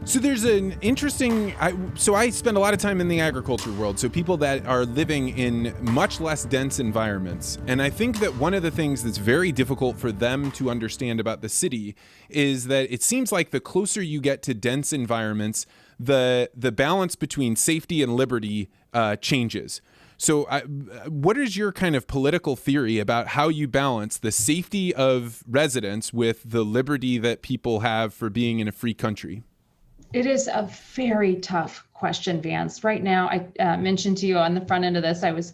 So there's an interesting, so I spend a lot of time in the agriculture world, so people that are living in much less dense environments. And I think that one of the things that's very difficult for them to understand about the city is that it seems like the closer you get to dense environments, the balance between safety and liberty changes. So what is your kind of political theory about how you balance the safety of residents with the liberty that people have for being in a free country? It is a very tough question, Vance. Right now, I mentioned to you on the front end of this, I was,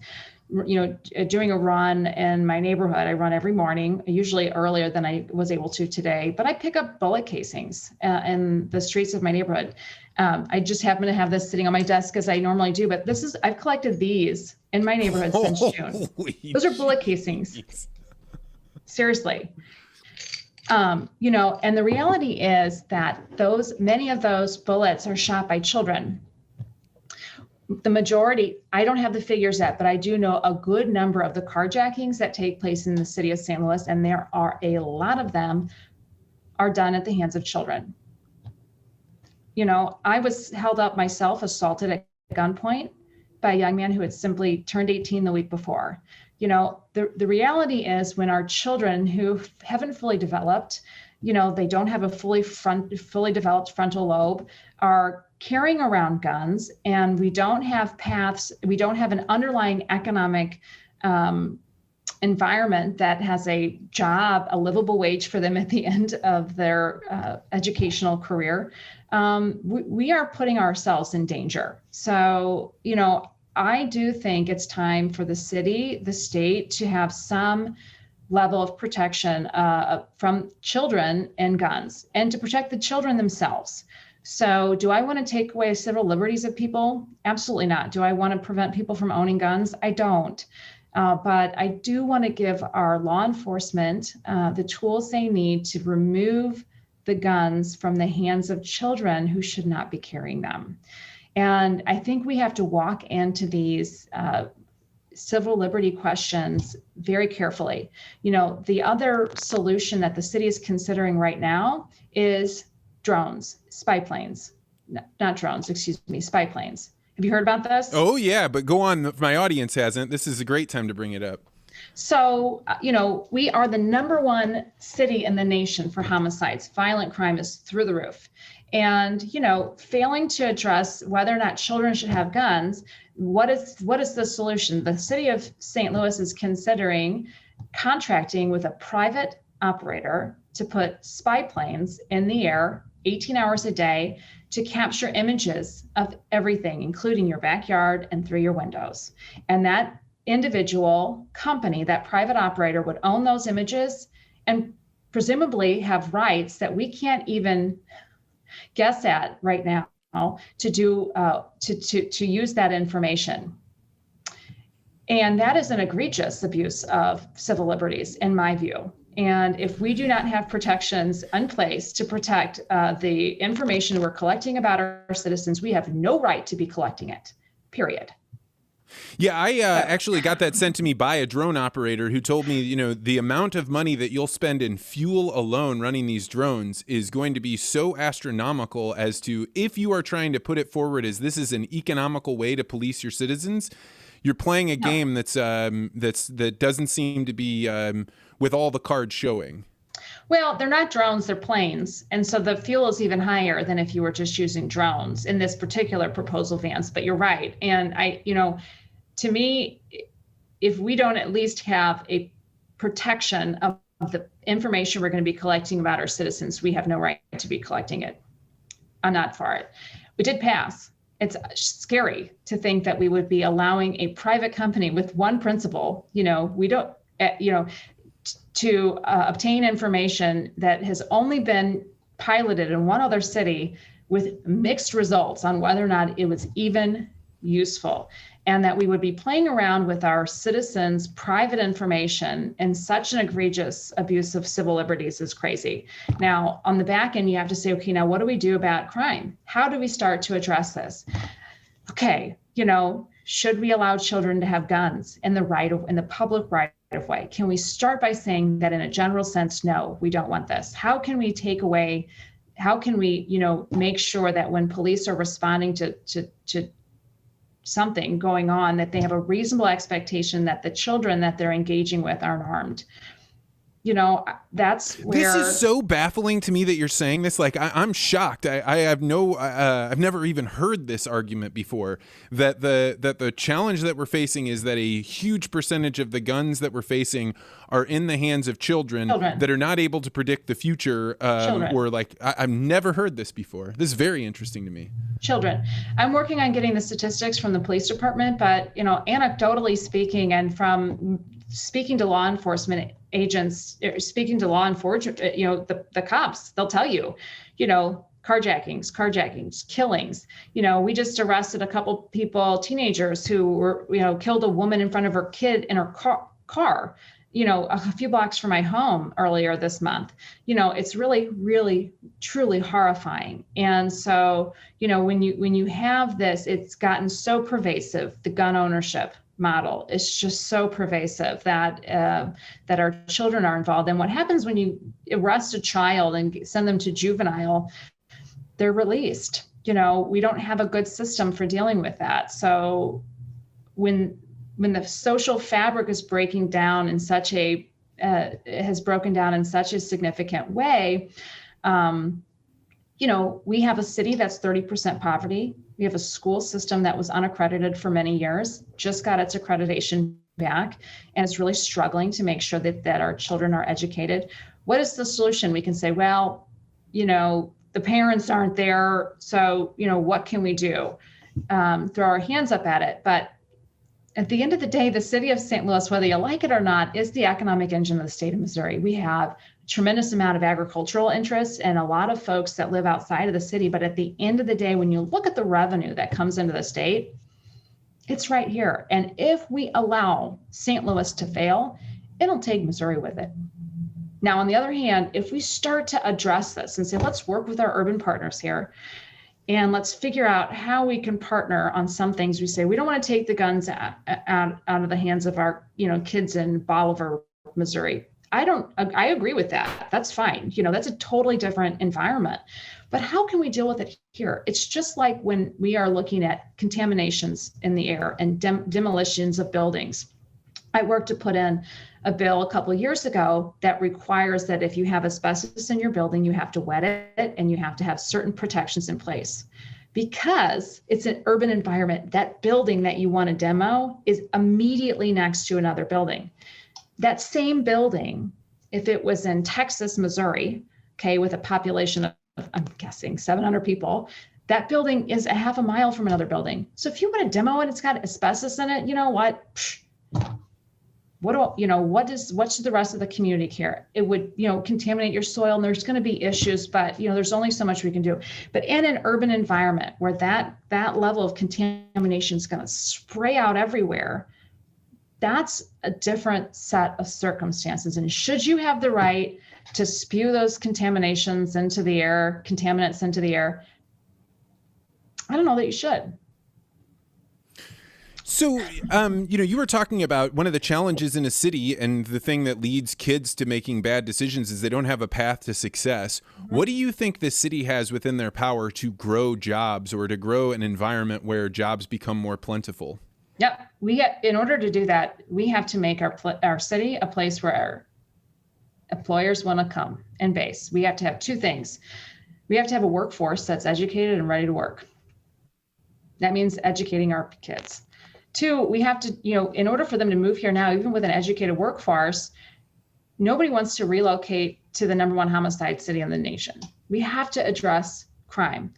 doing a run in my neighborhood. I run every morning, usually earlier than I was able to today, but I pick up bullet casings in the streets of my neighborhood. I just happen to have this sitting on my desk as I normally do, but I've collected these in my neighborhood since June. Those are bullet casings. Seriously. And the reality is that many of those bullets are shot by children. The majority, I don't have the figures yet, but I do know a good number of the carjackings that take place in the city of St. Louis, and there are a lot of them, are done at the hands of children. I was held up myself, assaulted at gunpoint by a young man who had simply turned 18 the week before. The reality is when our children who haven't fully developed, they don't have a fully developed frontal lobe, are carrying around guns, and we don't have paths, we don't have an underlying economic environment that has a job, a livable wage for them at the end of their educational career, we are putting ourselves in danger. So, I do think it's time for the city, the state, to have some level of protection from children and guns, and to protect the children themselves. So do I want to take away civil liberties of people? Absolutely not. Do I want to prevent people from owning guns? I don't. But I do want to give our law enforcement the tools they need to remove the guns from the hands of children who should not be carrying them. And I think we have to walk into these civil liberty questions very carefully. The other solution that the city is considering right now is drones, spy planes, not drones, excuse me, spy planes. Have you heard about this? Oh, yeah, but go on. If my audience hasn't, this is a great time to bring it up. So, we are the #1 city in the nation for homicides. Violent crime is through the roof. And, failing to address whether or not children should have guns, what is the solution? The city of St. Louis is considering contracting with a private operator to put spy planes in the air 18 hours a day to capture images of everything, including your backyard and through your windows. And that individual company, that private operator, would own those images and presumably have rights that we can't even guess at right now to do to use that information. And that is an egregious abuse of civil liberties, in my view. And if we do not have protections in place to protect the information we're collecting about our citizens, we have no right to be collecting it, period. Yeah, I actually got that sent to me by a drone operator who told me, the amount of money that you'll spend in fuel alone running these drones is going to be so astronomical as to, if you are trying to put it forward as this is an economical way to police your citizens, you're playing a game that doesn't seem to be with all the cards showing. Well, they're not drones, they're planes. And so the fuel is even higher than if you were just using drones in this particular proposal, Vance, but you're right. And to me, if we don't at least have a protection of the information we're going to be collecting about our citizens, we have no right to be collecting it. I'm not for it. We did pass. It's scary to think that we would be allowing a private company with one principle, to obtain information that has only been piloted in one other city with mixed results on whether or not it was even useful, and that we would be playing around with our citizens' private information in such an egregious abuse of civil liberties is crazy. Now, on the back end, you have to say, okay, now what do we do about crime? How do we start to address this? Okay, should we allow children to have guns in the public right of way? Can we start by saying that in a general sense, no, we don't want this? How can we take away how can we, make sure that when police are responding to something going on, that they have a reasonable expectation that the children that they're engaging with aren't armed. That's where this is so baffling to me that you're saying this. Like, I'm shocked. I have I've never even heard this argument before, that the challenge that we're facing is that a huge percentage of the guns that we're facing are in the hands of children. That are not able to predict the future. Or like, I've never heard this before. This is very interesting to me. Children. I'm working on getting the statistics from the police department, but, anecdotally speaking, and from speaking to law enforcement agents, speaking to law enforcement, the cops, they'll tell you, carjackings, killings. We just arrested a couple people, teenagers who were, killed a woman in front of her kid in her car, a few blocks from my home earlier this month. It's really, really, truly horrifying. And so, when you have this, it's gotten so pervasive, the gun ownership model is just so pervasive that that our children are involved. And what happens when you arrest a child and send them to juvenile, they're released. We don't have a good system for dealing with that. So when the social fabric is breaking down in such a has broken down in such a significant way, we have a city that's 30% poverty. We have a school system that was unaccredited for many years, just got its accreditation back, and is really struggling to make sure that our children are educated. What is the solution? We can say, well, the parents aren't there, so, what can we do? Throw our hands up at it. But at the end of the day, the city of St. Louis, whether you like it or not, is the economic engine of the state of Missouri. We have a tremendous amount of agricultural interests and a lot of folks that live outside of the city. But at the end of the day, when you look at the revenue that comes into the state, it's right here. And if we allow St. Louis to fail, it'll take Missouri with it. Now, on the other hand, if we start to address this and say, let's work with our urban partners here, and let's figure out how we can partner on some things. We say, we don't want to take the guns out of the hands of our, kids in Bolivar, Missouri. I agree with that. That's fine. That's a totally different environment. But how can we deal with it here? It's just like when we are looking at contaminations in the air and demolitions of buildings. I worked to put in a bill a couple of years ago that requires that if you have asbestos in your building, you have to wet it and you have to have certain protections in place. Because it's an urban environment, that building that you want to demo is immediately next to another building. That same building, if it was in Texas, Missouri, with a population of, I'm guessing, 700 people, that building is a half a mile from another building. So if you want to demo it, it's got asbestos in it, you know what? What should the rest of the community care? It would, contaminate your soil, and there's going to be issues, but, there's only so much we can do. But in an urban environment where that level of contamination is going to spray out everywhere, that's a different set of circumstances. And should you have the right to spew those contaminants into the air, I don't know that you should. So, you were talking about one of the challenges in a city, and the thing that leads kids to making bad decisions is they don't have a path to success. Mm-hmm. What do you think the city has within their power to grow jobs or to grow an environment where jobs become more plentiful? Yep. In order to do that, we have to make our city a place where our employers want to come and base. We have to have two things. We have to have a workforce that's educated and ready to work. That means educating our kids. Two, we have to, in order for them to move here now, even with an educated workforce, nobody wants to relocate to the number one homicide city in the nation. We have to address crime.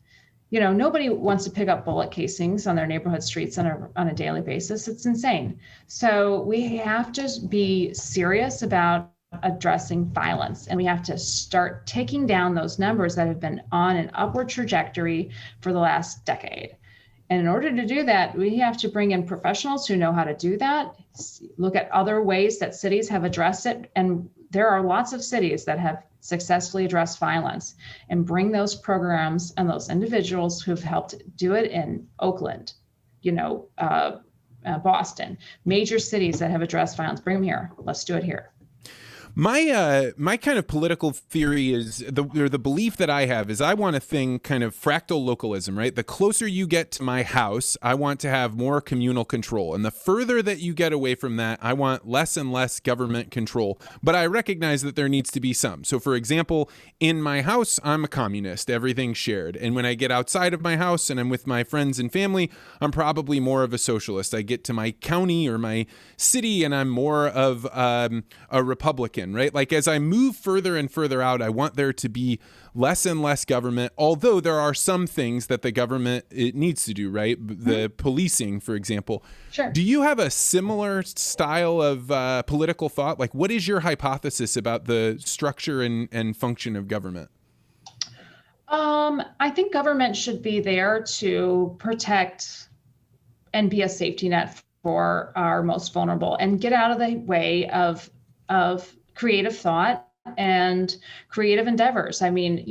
Nobody wants to pick up bullet casings on their neighborhood streets on a daily basis. It's insane. So we have to be serious about addressing violence, and we have to start taking down those numbers that have been on an upward trajectory for the last decade. And in order to do that, we have to bring in professionals who know how to do that, look at other ways that cities have addressed it. And there are lots of cities that have successfully addressed violence, and bring those programs and those individuals who've helped do it in Oakland, Boston, major cities that have addressed violence, bring them here. Let's do it here. My kind of political theory is the belief that I have is I want a thing kind of fractal localism, right? The closer you get to my house, I want to have more communal control. And the further that you get away from that, I want less and less government control. But I recognize that there needs to be some. So for example, in my house, I'm a communist, everything's shared. And when I get outside of my house and I'm with my friends and family, I'm probably more of a socialist. I get to my county or my city and I'm more of a Republican. Right? Like as I move further and further out, I want there to be less and less government, although there are some things that the government it needs to do, right? The policing, for example. Sure. Do you have a similar style of political thought? Like what is your hypothesis about the structure and function of government? I think government should be there to protect and be a safety net for our most vulnerable and get out of the way of creative thought and creative endeavors. I mean,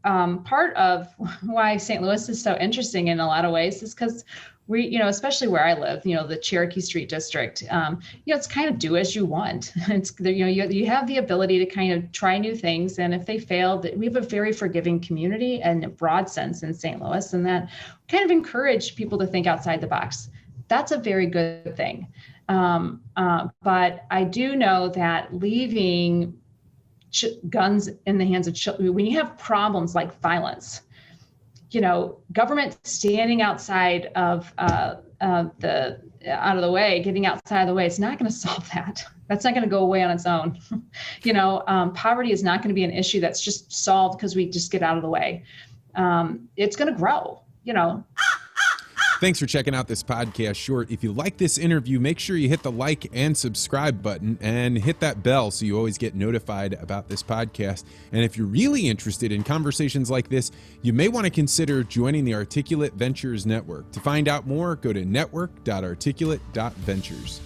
part of why St. Louis is so interesting in a lot of ways is because we, especially where I live, the Cherokee Street District, it's kind of do as you want. It's, you have the ability to kind of try new things. And if they fail, we have a very forgiving community in a broad sense in St. Louis, and that kind of encourage people to think outside the box. That's a very good thing. But I do know that leaving guns in the hands of children, when you have problems like violence, government standing outside of out of the way, getting outside of the way, it's not going to solve that. That's not going to go away on its own. Poverty is not going to be an issue that's just solved because we just get out of the way. It's going to grow, Thanks for checking out this podcast short. If you like this interview, make sure you hit the like and subscribe button and hit that bell so you always get notified about this podcast. And if you're really interested in conversations like this, you may want to consider joining the Articulate Ventures Network. To find out more, go to network.articulate.ventures.